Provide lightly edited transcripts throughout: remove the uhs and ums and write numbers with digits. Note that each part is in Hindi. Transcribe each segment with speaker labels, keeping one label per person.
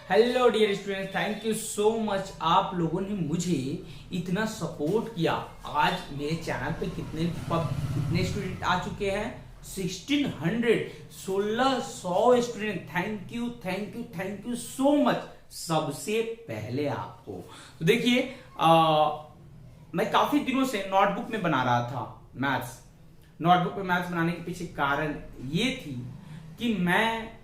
Speaker 1: Hello dear student, thank you so much. आप लोगों ने मुझे इतना सपोर्ट किया। आज मेरे चैनल पे कितने स्टूडेंट आ चुके हैं? 1600 student. Thank you thank you thank you so much. सबसे पहले आपको तो देखिए, मैं काफी दिनों से नोटबुक में बना रहा था मैथ्स। नोटबुक में मैथ्स बनाने के पीछे कारण ये थी कि मैं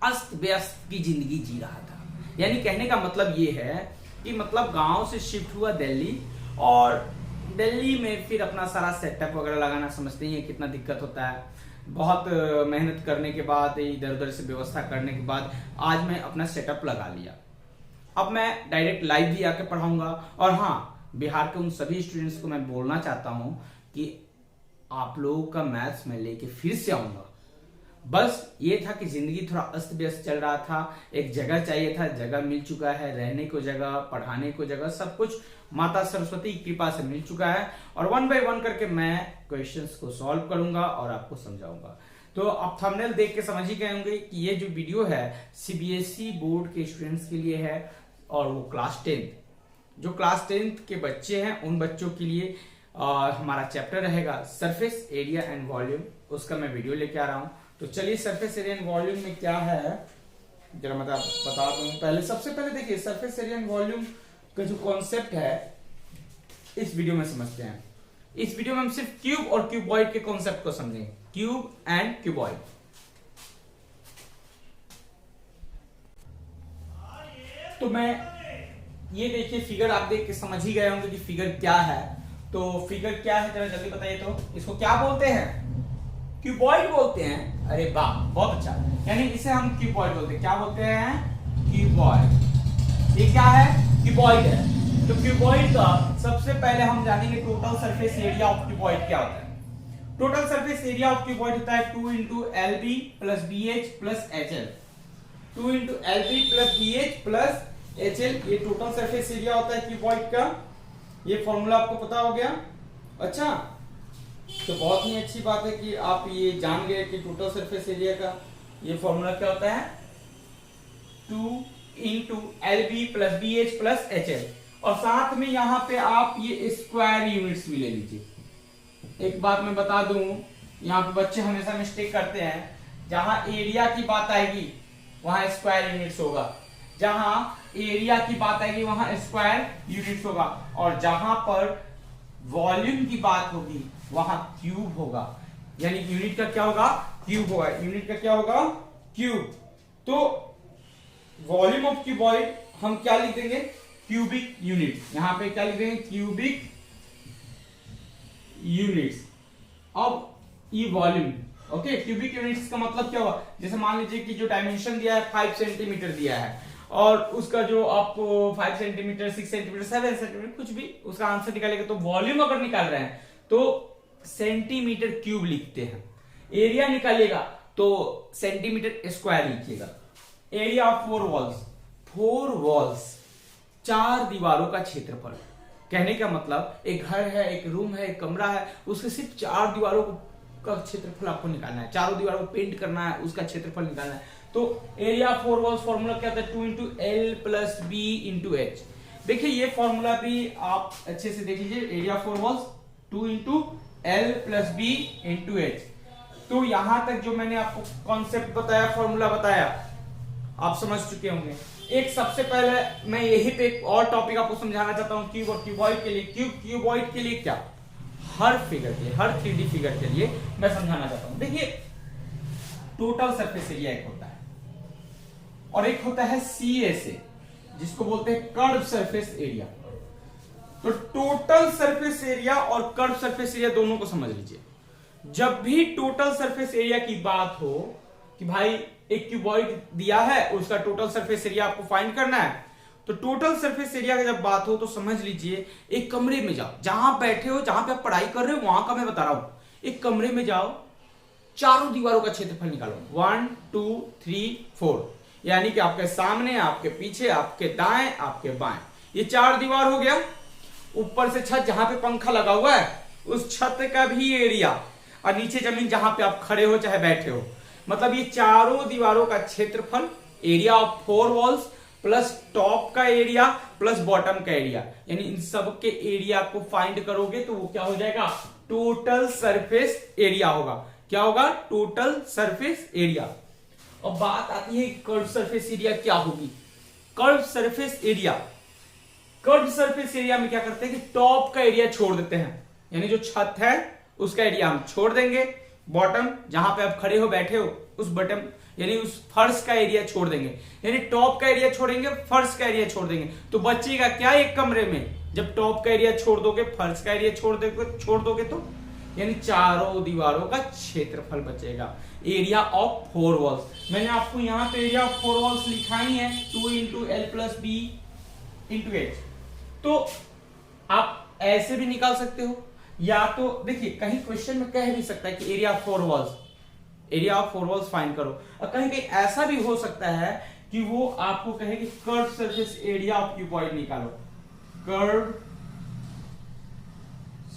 Speaker 1: अस्त व्यस्त की जिंदगी जी रहा था। यानी कहने का मतलब ये है कि मतलब गांव से शिफ्ट हुआ दिल्ली, और दिल्ली में फिर अपना सारा सेटअप वगैरह लगाना, समझते ही हैं कितना दिक्कत होता है। बहुत मेहनत करने के बाद, इधर उधर से व्यवस्था करने के बाद आज मैं अपना सेटअप लगा लिया। अब मैं डायरेक्ट लाइव भी आके पढ़ाऊंगा। और हाँ, बिहार के उन सभी स्टूडेंट्स को मैं बोलना चाहता हूं कि आप लोगों का मैथ्स में लेके फिर से आऊंगा। बस ये था कि जिंदगी थोड़ा अस्त व्यस्त चल रहा था, एक जगह चाहिए था, जगह मिल चुका है, रहने को जगह, पढ़ाने को जगह, सब कुछ माता सरस्वती की कृपा से मिल चुका है। और 1 बाय 1 करके मैं क्वेश्चंस को सॉल्व करूंगा और आपको समझाऊंगा। तो आप थंबनेल देख के समझ ही गए होंगे कि ये जो वीडियो है सीबीएसई बोर्ड के स्टूडेंट्स के लिए है, और वो क्लास 10th। जो क्लास 10th के बच्चे हैं उन बच्चों के लिए हमारा चैप्टर रहेगा सरफेस एरिया एंड वॉल्यूम। उसका मैं वीडियो लेके आ रहा हूं। तो चलिए, सरफेस एरिया एंड वॉल्यूम में क्या है जरा मैं बता दूं। पहले सबसे पहले देखिए, सरफेस एरिया एंड वॉल्यूम का जो कॉन्सेप्ट है इस वीडियो में समझते हैं। इस वीडियो में हम सिर्फ क्यूब और क्यूबॉइड के कॉन्सेप्ट को समझेंगे। Cube and cuboid. तो मैं ये देखिए, फिगर आप देख के समझ ही गए होंगे कि फिगर क्या है। तो फिगर क्या है जरा जल्दी बताइए। तो इसको क्या बोलते हैं? क्यूबॉइड बोलते हैं। अरे वाह, बहुत अच्छा। यानी इसे हम क्यूबॉइड बोलते हैं। क्या बोलते हैं? क्यूबॉइड। ये क्या है? क्यूबॉइड है। तो क्यूबॉइड का सबसे पहले हम जानेंगे total surface area of cuboid क्या होता है। Total surface area of cuboid होता है 2 into LB plus BH plus HL। 2 into LB plus BH plus HL, ये टोटल सरफेस एरिया होता है क्यूबॉइड का। ये फॉर्मूला आपको पता हो गया। अच्छा, तो बहुत ही अच्छी बात है कि आप ये जान गए कि टोटल सरफेस एरिया का ये फॉर्मूला क्या होता है, 2 into LB plus BH plus HL। और साथ में यहां पे आप ये स्क्वायर यूनिट्स भी ले लीजिए। एक बात मैं बता दूं, यहां पे बच्चे हमेशा मिस्टेक करते हैं। जहां एरिया की बात आएगी वहां स्क्वायर यूनिट्स होगा, जहां एरिया की बात आएगी वहां स्क्वायर यूनिट्स होगा, और जहां पर वॉल्यूम की बात होगी वहां क्यूब होगा। यानी यूनिट का क्या होगा? क्यूब होगा। यूनिट का क्या होगा? क्यूब। तो वॉल्यूम ऑफ क्यूबॉइड हम क्या लिख देंगे? Cubic unit. यहां पे क्या लिख देंगे? Cubic units. अब ये वॉल्यूम, ओके। क्यूबिक यूनिट्स का मतलब क्या हुआ? जैसे मान लीजिए कि जो डायमेंशन दिया है 5 सेंटीमीटर दिया है, और उसका जो आपको 5 सेंटीमीटर, 6 सेंटीमीटर, 7 सेंटीमीटर कुछ भी उसका आंसर निकालेगा। तो वॉल्यूम अगर निकाल रहे हैं तो सेंटीमीटर क्यूब लिखते हैं। एरिया निकालिएगा तो सेंटीमीटर स्क्वायर लिखिएगा। एरिया ऑफ 4 वॉल्स, 4 वॉल्स, 4 दीवारों का क्षेत्रफल। कहने का मतलब एक घर है, एक रूम है, एक कमरा है, उसके सिर्फ 4 दीवारों का क्षेत्रफल आपको निकालना है। चारों दीवारों को पेंट करना है, उसका क्षेत्रफल निकालना है। तो एरिया ऑफ 4 वॉल्स फॉर्मूला क्या होता है? 2 into L plus B into H। देखिए, ये फॉर्मूला भी आप अच्छे से देख लीजिए। Area 4 walls 2 into L plus B into H। तो यहां तक जो मैंने आपको कॉन्सेप्ट बताया, फॉर्मूला बताया, आप समझ चुके होंगे। एक सबसे पहले मैं यही पे एक और टॉपिक आपको समझाना चाहता हूं, क्यूब और क्यूबॉइड के लिए। क्यूबॉइड के लिए क्या, हर फिगर के लिए, हर 3D फिगर के लिए मैं समझाना चाहता हूं। देखिए, टोटल सरफेस एरिया एक होता है और एक होता है CSA, जिसको बोलते हैं कर्व सरफेस एरिया। तो टोटल सरफेस एरिया और कर्व सरफेस एरिया दोनों को समझ लीजिए। जब भी टोटल सरफेस एरिया की बात हो कि भाई एक क्यूबॉइड दिया है, उसका टोटल सरफेस एरिया आपको फाइंड करना है, तो टोटल सरफेस एरिया की जब बात हो तो समझ लीजिए एक कमरे में जाओ, जहां बैठे हो, जहां पे आप पढ़ाई कर रहे हो, वहां का मैं बता रहा हूं। एक कमरे में जाओ, चारों दीवारों का क्षेत्रफल निकालो। 1 2 3 4, यानी कि आपके सामने, आपके पीछे, आपके दाएं, आपके बाएं, ये 4 दीवार हो गया। ऊपर से छत, जहां पे पंखा लगा हुआ है उस छत का भी एरिया, और नीचे जमीन जहां पे आप खड़े हो चाहे बैठे हो, मतलब ये चारों दीवारों का क्षेत्रफल area of 4 walls plus top का एरिया प्लस बॉटम का एरिया, यानी इन सब के एरिया को फाइंड करोगे तो वो क्या हो जाएगा, टोटल सरफेस एरिया होगा। क्या होगा, टोटल सरफेस एरिया। अब बात आती है कर्व सरफेस एरिया क्या होगी। Curve surface area, curve surface area में क्या करते हैं कि टॉप का एरिया छोड़ देते हैं, यानी जो छत है उसका एरिया हम छोड़ देंगे, बॉटम जहां पे आप खड़े हो बैठे हो उस बॉटम यानी उस फर्श का एरिया छोड़ देंगे, यानी टॉप का एरिया छोड़ेंगे, फर्श का एरिया छोड़ देंगे, तो बचेगा क्या एक कमरे में, जब टॉप का एरिया छोड़ दोगे फर्श का एरिया छोड़ दोगे तो यानी चारों दीवारों का क्षेत्रफल बचेगा, एरिया ऑफ 4 वॉल्स। मैंने आपको यहाँ पे एरिया ऑफ 4 वॉल्स लिखा ही है 2 into L plus B into H. तो आप ऐसे भी निकाल सकते हो, या तो देखिए कहीं क्वेश्चन में कह भी सकता है कि area of 4 walls, area of 4 walls find करो, और कहीं कहीं ऐसा भी हो सकता है कि वो आपको कहे कि curved surface area of cuboid निकालो, curved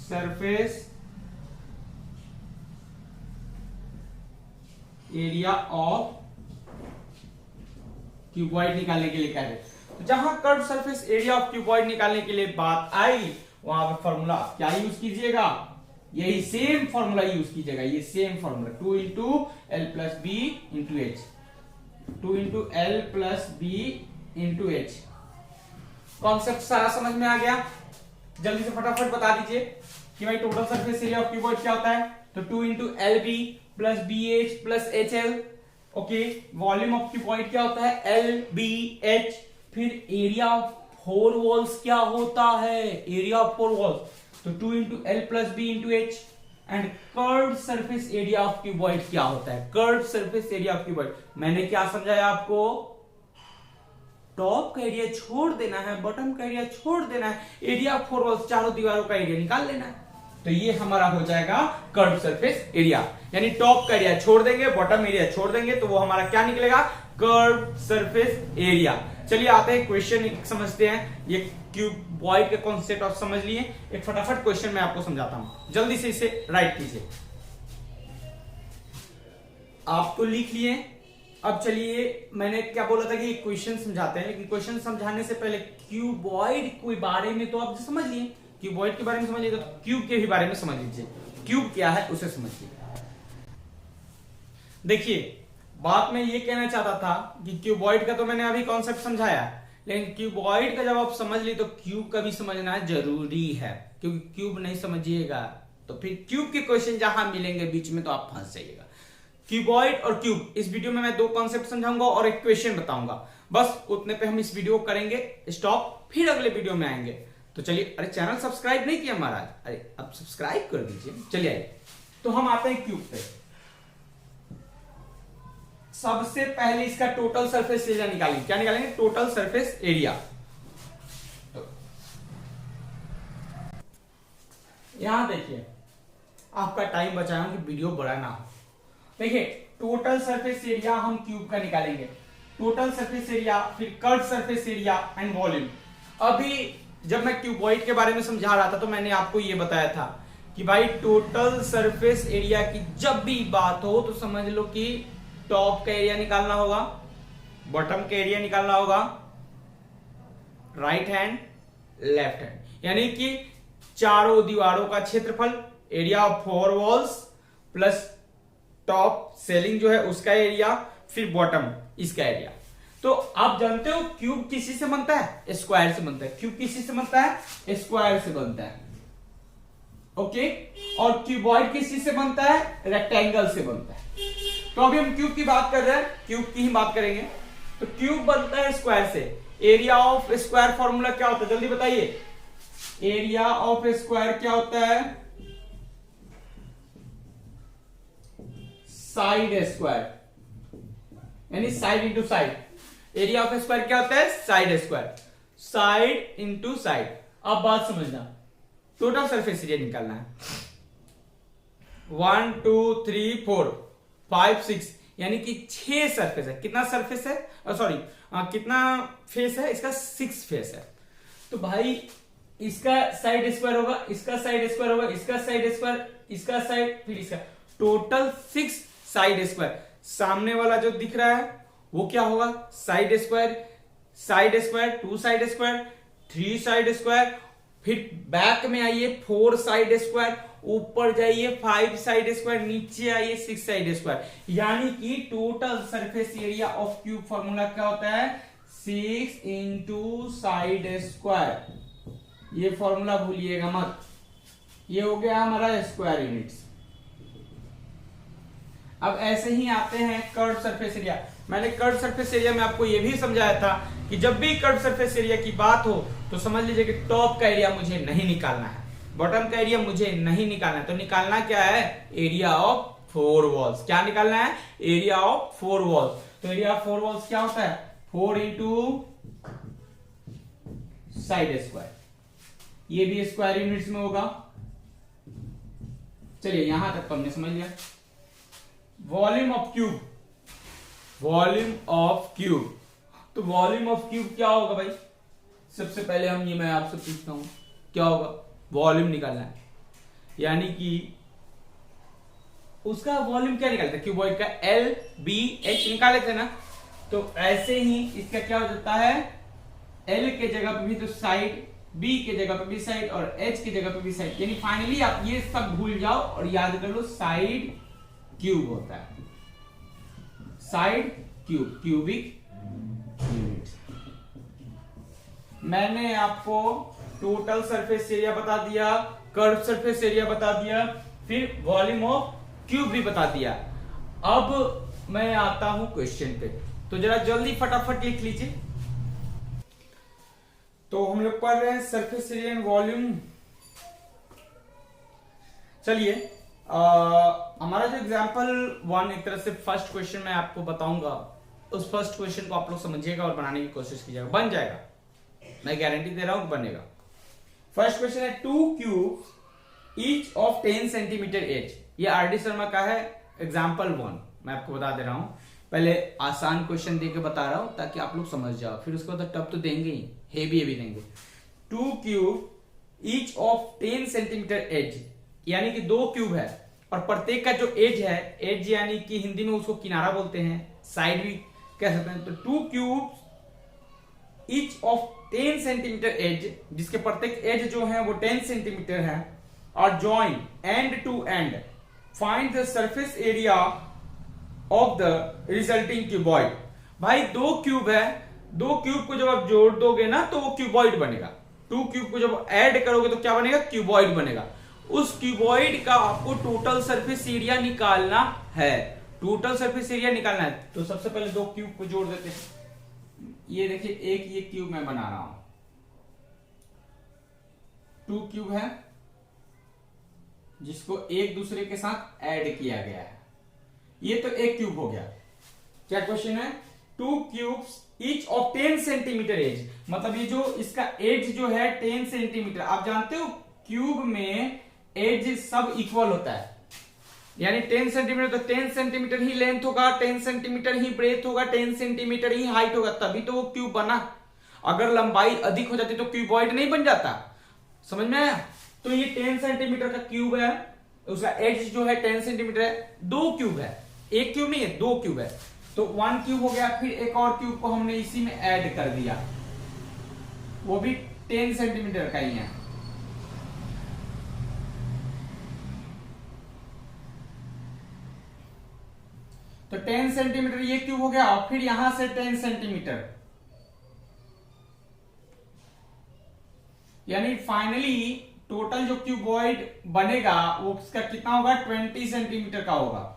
Speaker 1: surface area of cuboid निकालने के लिए कह रहे। तो जहां curved surface area of cuboid निकालने के लिए बात आई, वहां पे फॉर्मूला क्या यूज कीजिएगा, यही सेम फॉर्मूला यूज कीजिएगा, ये same formula 2 into L plus B into H, 2 into L plus B into H. Concept सारा समझ में आ गया। जल्दी से फटाफट बता दीजिए कि भाई total surface area of cuboid क्या होता है, तो 2 into L B plus B H plus H L. Okay, volume of cuboid क्या होता है, एल बी एच। फिर एरिया ऑफ 4 वॉल्स क्या होता है, एरिया ऑफ 4 वॉल्स, तो 2 into L plus B into H. And curve surface area of cuboid क्या होता है, curve surface area of cuboid मैंने क्या समझाया आपको, टॉप का एरिया छोड़ देना है, बॉटम का एरिया छोड़ देना है, एरिया ऑफ 4 वॉल्स चारों दीवारों का एरिया निकाल लेना है, तो ये हमारा हो जाएगा कर्व सरफेस एरिया। यानी टॉप का एरिया छोड़ देंगे, बॉटम एरिया छोड़ देंगे, तो वो हमारा क्या निकलेगा, कर्व सरफेस एरिया। चलिए आते हैं क्वेश्चन समझते हैं। ये क्यूबॉइड का कॉन्सेप्ट आप समझ लिए, एक फटाफट क्वेश्चन मैं आपको समझाता हूं, जल्दी से इसे राइट कीजिए। आप तो लिख लिए। अब चलिए, मैंने क्या बोला था कि क्वेश्चन समझाते हैं, लेकिन क्वेश्चन समझाने से पहले क्यूबॉइड के बारे में तो आप समझ लिए, क्यूबॉइड के बारे में समझ लीजिए, तो क्यूब के भी बारे में समझ लीजिए, क्यूब क्या है उसे समझिए। देखिए, बात मैं ये कहना चाहता था कि क्यूबॉइड का तो मैंने अभी कॉन्सेप्ट समझाया, लेकिन क्यूबॉइड का जब आप समझ ली तो क्यूब का भी समझना जरूरी है, क्योंकि क्यूब नहीं समझिएगा तो फिर क्यूब के क्वेश्चन जहां मिलेंगे बीच में तो आप फंस जाइएगा। क्यूबॉइड और क्यूब, इस वीडियो में मैं 2 कॉन्सेप्ट समझाऊंगा और एक क्वेश्चन बताऊंगा, बस उतने पे हम इस वीडियो को करेंगे स्टॉप, फिर अगले वीडियो में आएंगे। तो चलिए, अरे चैनल सब्सक्राइब नहीं किया महाराज, अरे अब सब्सक्राइब कर दीजिए। चलिए आइए, तो हम आते हैं क्यूब पे। सबसे पहले इसका टोटल सरफेस एरिया निकालेंगे। क्या निकालेंगे, टोटल सरफेस एरिया। तो यहां देखिए, आपका टाइम बचाया हूं कि वीडियो बड़ा ना हो। देखिए, टोटल सरफेस एरिया हम क्यूब का निकालेंगे, टोटल सरफेस एरिया, फिर curve surface area and volume. अभी जब मैं क्यूबॉइड के बारे में समझा रहा था तो मैंने आपको यह बताया था कि भाई टोटल सरफेस एरिया की जब भी बात हो तो समझ लो कि टॉप का एरिया निकालना होगा, बॉटम का एरिया निकालना होगा, राइट हैंड लेफ्ट हैंड, यानी कि चारों दीवारों का क्षेत्रफल, area of 4 walls plus top selling जो है उसका एरिया, फिर बॉटम इसका एरिया। तो आप जानते हो क्यूब किसी से बनता है, स्क्वायर से बनता है। क्यूब किसी से बनता है, स्क्वायर से बनता है। ओके, और क्यूबॉइड किसी से बनता है, रेक्टेंगल से बनता है। तो अभी हम क्यूब की बात कर रहे हैं, क्यूब की ही बात करेंगे। तो क्यूब बनता है स्क्वायर से। एरिया ऑफ स्क्वायर फॉर्मूला क्या होता है, जल्दी बताइए। एरिया ऑफ स्क्वायर क्या होता है, साइड स्क्वायर, यानी side into side. Area of square क्या होता है, side square, side into side. अब बात समझना, टोटल सरफेस एरिया निकालना है। 1 2 3 4 5 6, यानी कि 6 सरफेस है। कितना सरफेस है, सॉरी कितना फेस है इसका, 6 फेस है। तो भाई इसका साइड स्क्वायर होगा, इसका साइड स्क्वायर होगा, इसका साइड स्क्वायर, इसका साइड, फिर इसका, टोटल 6 साइड स्क्वायर। सामने वाला जो दिख रहा है वो क्या होगा, side square, side square, 2 side square, 3 side square, फिर बैक में आइए 4 साइड स्क्वायर, ऊपर जाइए 5 साइड स्क्वायर, नीचे आइए 6 साइड स्क्वायर। यानी कि total surface area of cube formula क्या होता है, 6 इंटू साइड स्क्वायर। ये फॉर्मूला भूलिएगा मत, ये हो गया हमारा स्क्वायर यूनिट्स। अब ऐसे ही आते हैं कर्व सरफेस एरिया। मैंने कर्व सरफेस एरिया में आपको ये भी समझाया था कि जब भी कर्व सरफेस एरिया की बात हो तो समझ लीजिए कि टॉप का एरिया मुझे नहीं निकालना है, बॉटम का एरिया मुझे नहीं निकालना है। तो निकालना क्या है, एरिया ऑफ 4 वॉल्स। क्या निकालना है, एरिया ऑफ 4 वॉल्स। तो एरिया ऑफ 4 वॉल्स क्या होता है, 4 इंटू साइड स्क्वायर। ये भी स्क्वायर यूनिट्स में होगा। चलिए यहां तक तो हमने समझ लिया। Volume of cube, volume of cube, तो वॉल्यूम ऑफ क्यूब क्या होगा भाई, सबसे पहले हम ये मैं आपसे पूछता हूं क्या होगा, वॉल्यूम निकालना है। यानी कि उसका वॉल्यूम क्या निकालते हैं, क्यूबॉइड का एल बी एच निकाले थे ना। तो ऐसे ही इसका क्या हो जाता है, एल के जगह पे भी तो साइड, बी के जगह पे भी साइड और एच की जगह पे भी साइड। यानी फाइनली आप ये सब भूल जाओ और याद कर लो साइड क्यूब होता है, साइड क्यूब, क्यूबिक यूनिट। मैंने आपको टोटल सरफेस एरिया बता दिया, कर्व सरफेस एरिया बता दिया, फिर वॉल्यूम ऑफ क्यूब भी बता दिया। अब मैं आता हूं क्वेश्चन पे, तो जरा जल्दी फटाफट लिख लीजिए। तो हम लोग पढ़ रहे हैं सरफेस एरिया एंड वॉल्यूम। चलिए हमारा जो एग्जांपल 1 एक तरह से फर्स्ट क्वेश्चन मैं आपको बताऊंगा, उस फर्स्ट क्वेश्चन को आप लोग समझिएगा और बनाने की कोशिश कीजिएगा, बन जाएगा, मैं गारंटी दे रहा हूं कि बनेगा। फर्स्ट क्वेश्चन है 2 cube each of 10 centimetre edge. ये आरडी शर्मा का है, एग्जाम्पल 1 मैं आपको बता दे रहा हूं। पहले आसान क्वेश्चन देके बता रहा हूं ताकि आप लोग समझ जाओ, फिर उसके बाद टफ तो देंगे ही, हेवी देंगे। 2 cube each of 10 centimetre edge, यानी कि 2 क्यूब है और प्रत्येक का जो एज है, एज यानी कि हिंदी में उसको किनारा बोलते हैं, साइड भी कह सकते हैं। तो 2 cube each of 10 centimetre edge, जिसके प्रत्येक एज जो है वो 10 सेंटीमीटर है, और join end to end, find the surface area of the resulting cuboid. भाई 2 क्यूब है, 2 क्यूब को जब आप जोड़ दोगे ना तो वो क्यूबॉइड बनेगा। 2 क्यूब को जब ऐड करोगे तो क्या बनेगा, क्यूबॉइड बनेगा। उस क्यूबॉइड का आपको टोटल सरफेस एरिया निकालना है, टोटल सरफेस एरिया निकालना है। तो सबसे पहले 2 क्यूब को जोड़ देते हैं। ये देखिए एक ये क्यूब मैं बना रहा हूं, 2 क्यूब है जिसको एक दूसरे के साथ ऐड किया गया है। ये तो एक क्यूब हो गया। क्या क्वेश्चन है, 2 cubes each of 10 centimetre edge, मतलब ये जो इसका एज जो है 10 सेंटीमीटर। आप जानते हो क्यूब में एज सब इक्वल होता है, यानी 10 सेंटीमीटर तो 10 सेंटीमीटर ही लेंथ होगा, 10 सेंटीमीटर ही ब्रेथ होगा, 10 सेंटीमीटर ही हाइट होगा, तभी तो वो क्यूब बना। अगर लंबाई अधिक हो जाती तो क्यूबॉइड नहीं बन जाता, समझ में आया। तो ये 10 सेंटीमीटर का क्यूब है, उसका एज जो है 10 सेंटीमीटर है। 2 क्यूब है, एक क्यूब नहीं है, 2 क्यूब है। तो 1 क्यूब हो गया, फिर एक और क्यूब को हमने इसी में ऐड कर दिया, वो भी 10 सेंटीमीटर का ही है। तो 10 सेंटीमीटर ये क्यूब हो गया, और फिर यहां से 10 सेंटीमीटर, यानी फाइनली टोटल जो क्यूबॉइड बनेगा वो उसका कितना होगा, 20 सेंटीमीटर का होगा।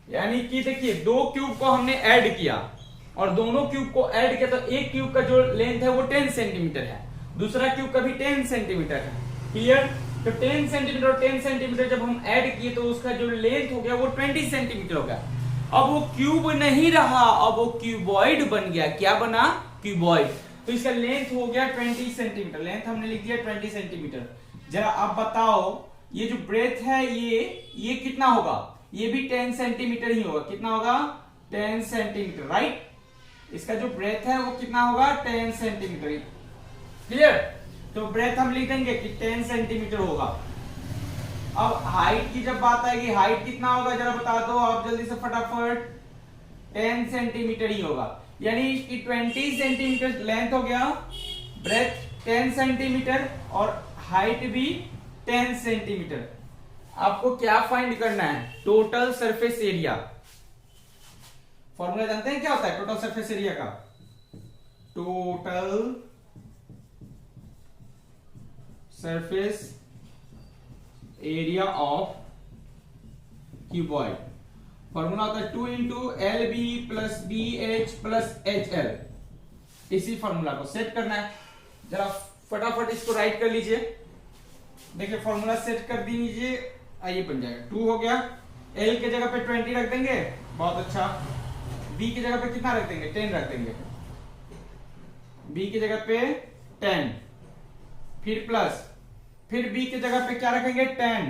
Speaker 1: यानी कि देखिए 2 क्यूब को हमने ऐड किया और दोनों क्यूब को ऐड किया, तो एक क्यूब का जो लेंथ है वो 10 सेंटीमीटर है, दूसरा क्यूब का भी 10 सेंटीमीटर है। क्लियर। तो 10 सेंटीमीटर और 10 सेंटीमीटर जब हम ऐड किए तो उसका जो लेंथ हो गया वो 20 सेंटीमीटर हो गया। अब वो क्यूब नहीं रहा, अब वो क्यूबॉइड बन गया। क्या बना, क्यूबॉइड। तो इसका लेंथ हो गया 20 सेंटीमीटर, लेंथ हमने लिख दिया 20 सेंटीमीटर। जरा आप बताओ ये जो ब्रेथ है ये कितना होगा, ये भी 10 सेंटीमीटर ही होगा। कितना होगा, 10 सेंटीमीटर, राइट। इसका जो ब्रेथ है वो कितना होगा, 10 सेंटीमीटर। क्लियर। तो ब्रेथ हम लिख देंगे कि 10 सेंटीमीटर होगा। अब हाइट की जब बात आएगी, हाइट कितना होगा जरा बता दो आप जल्दी से फटाफट। 10 सेंटीमीटर ही होगा, यानी कि 20 सेंटीमीटर लेंथ हो गया, ब्रेथ 10 सेंटीमीटर और हाइट भी 10 सेंटीमीटर। आपको क्या फाइंड करना है? Total surface area. फॉर्मूला जानते हैं क्या होता है टोटल सरफेस एरिया का? Total surface area of cuboid, formula होता है 2 into L B plus B H plus H L. इसी फॉर्मूला को सेट करना है, जरा फटाफट इसको राइट कर लीजिए। देखिए फॉर्मूला सेट कर दीजिए, आइए बन जाएगा 2 हो गया, एल के जगह पे 20 रख देंगे, बहुत अच्छा। बी की जगह पे कितना रख देंगे? 10 रख देंगे, बी की जगह पे 10, फिर प्लस, फिर बी की जगह पे क्या रखेंगे? 10,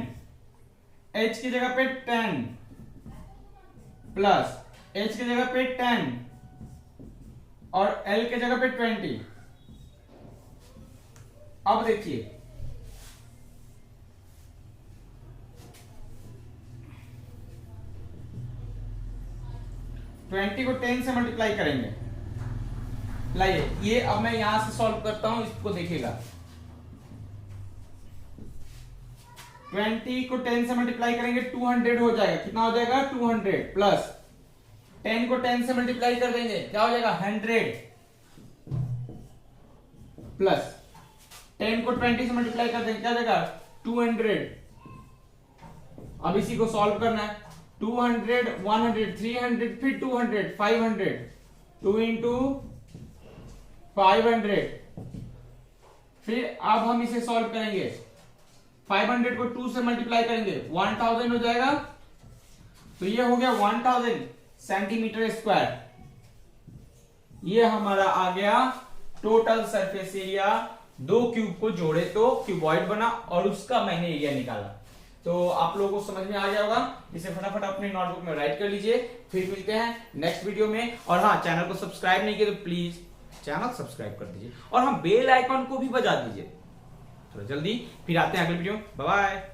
Speaker 1: एच की जगह पे 10 प्लस एच की जगह पे 10 और एल की जगह पे 20। अब देखिए 20 को 10 से मल्टीप्लाई करेंगे, लाइए ये अब मैं यहां से सॉल्व करता हूं, इसको देखिएगा। 20 को 10 से मल्टीप्लाई करेंगे 200 हो जाएगा, कितना हो जाएगा? 200 प्लस 10 को 10 से मल्टीप्लाई कर देंगे, क्या हो जाएगा? 100 प्लस 10 को 20 से मल्टीप्लाई कर देंगे, क्या हो जाएगा? 200। अब इसी को सॉल्व करना है, 200 100 300 फिर 200 500, 2 इंटू 500। फिर अब हम इसे सॉल्व करेंगे, 500 को 2 से मल्टीप्लाई करेंगे 1000 हो जाएगा, तो ये हो गया 1000 सेंटीमीटर स्क्वायर। ये हमारा आ गया टोटल सरफेस एरिया। 2 क्यूब को जोड़े तो क्यूबॉइड बना और उसका मैंने एरिया निकाला। तो आप लोगों को समझ में आ गया होगा, इसे फटाफट अपने नोटबुक में राइट कर लीजिए। फिर मिलते हैं नेक्स्ट वीडियो में। और हाँ, चैनल को सब्सक्राइब नहीं किया तो प्लीज चैनल सब्सक्राइब कर दीजिए और हाँ बेल आइकॉन को भी बजा दीजिए थोड़ा जल्दी। फिर आते हैं अगले वीडियो, बाय बाय।